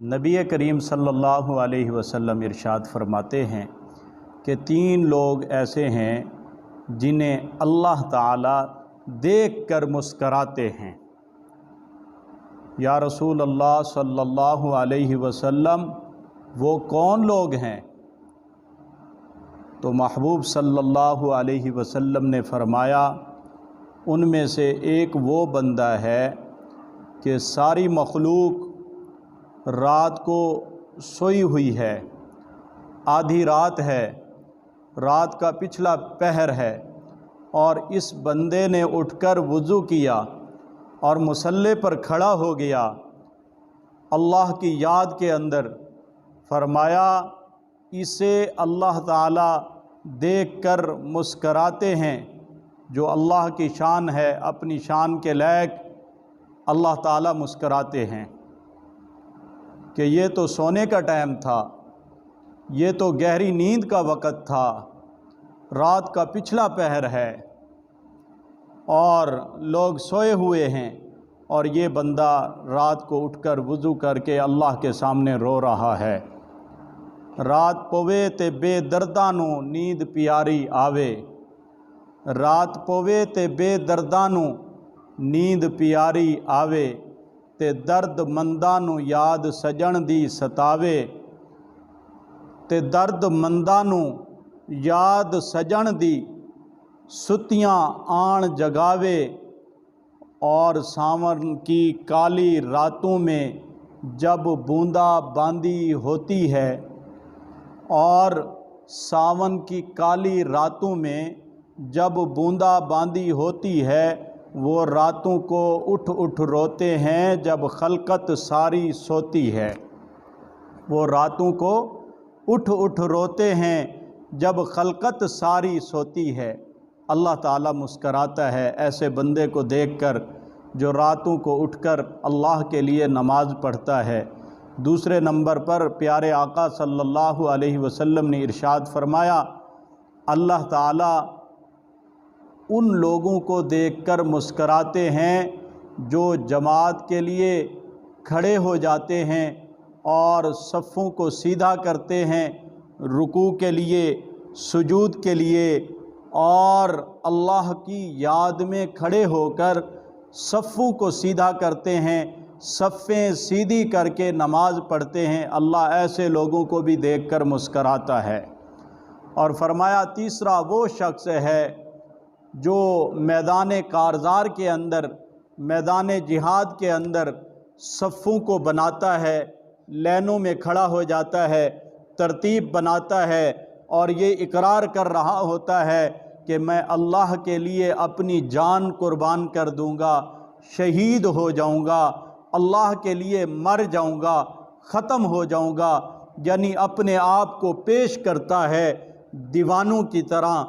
نبی کریم صلی اللہ علیہ وسلم ارشاد فرماتے ہیں کہ 3 لوگ ایسے ہیں جنہیں اللہ تعالیٰ دیکھ کر مسکراتے ہیں۔ یا رسول اللہ صلی اللہ علیہ وسلم وہ کون لوگ ہیں؟ تو محبوب صلی اللہ علیہ وسلم نے فرمایا ان میں سے ایک وہ بندہ ہے کہ ساری مخلوق رات کو سوئی ہوئی ہے، آدھی رات ہے، رات کا پچھلا پہر ہے، اور اس بندے نے اٹھ کر وضو کیا اور مصلی پر کھڑا ہو گیا اللہ کی یاد کے اندر۔ فرمایا اسے اللہ تعالیٰ دیکھ کر مسکراتے ہیں۔ جو اللہ کی شان ہے، اپنی شان کے لائق اللہ تعالیٰ مسکراتے ہیں کہ یہ تو سونے کا ٹائم تھا، یہ تو گہری نیند کا وقت تھا، رات کا پچھلا پہر ہے اور لوگ سوئے ہوئے ہیں، اور یہ بندہ رات کو اٹھ کر وضو کر کے اللہ کے سامنے رو رہا ہے۔ رات پوے تے بے دردانو نیند پیاری آوے، رات پوے تے بے دردانو نیند پیاری آوے، تے درد مندانو یاد سجن دی ستاوے، تے درد مندانو یاد سجن دی ستیاں آن جگاوے، اور ساون کی کالی راتوں میں جب بوندا باندی ہوتی ہے، اور ساون کی کالی راتوں میں جب بوندا باندی ہوتی ہے، وہ راتوں کو اٹھ اٹھ روتے ہیں جب خلقت ساری سوتی ہے۔ وہ راتوں کو اٹھ اٹھ روتے ہیں جب خلقت ساری سوتی ہے۔ اللہ تعالیٰ مسکراتا ہے ایسے بندے کو دیکھ کر جو راتوں کو اٹھ کر اللہ کے لیے نماز پڑھتا ہے۔ دوسرے نمبر پر پیارے آقا صلی اللہ علیہ وسلم نے ارشاد فرمایا اللہ تعالیٰ ان لوگوں کو دیکھ کر مسکراتے ہیں جو جماعت کے لیے کھڑے ہو جاتے ہیں اور صفوں کو سیدھا کرتے ہیں رکوع کے لیے، سجود کے لیے، اور اللہ کی یاد میں کھڑے ہو کر صفوں کو سیدھا کرتے ہیں، صفیں سیدھی کر کے نماز پڑھتے ہیں۔ اللہ ایسے لوگوں کو بھی دیکھ کر مسکراتا ہے۔ اور فرمایا تیسرا وہ شخص ہے جو میدان کارزار کے اندر، میدان جہاد کے اندر صفوں کو بناتا ہے، لینوں میں کھڑا ہو جاتا ہے، ترتیب بناتا ہے، اور یہ اقرار کر رہا ہوتا ہے کہ میں اللہ کے لیے اپنی جان قربان کر دوں گا، شہید ہو جاؤں گا، اللہ کے لیے مر جاؤں گا، ختم ہو جاؤں گا، یعنی اپنے آپ کو پیش کرتا ہے دیوانوں کی طرح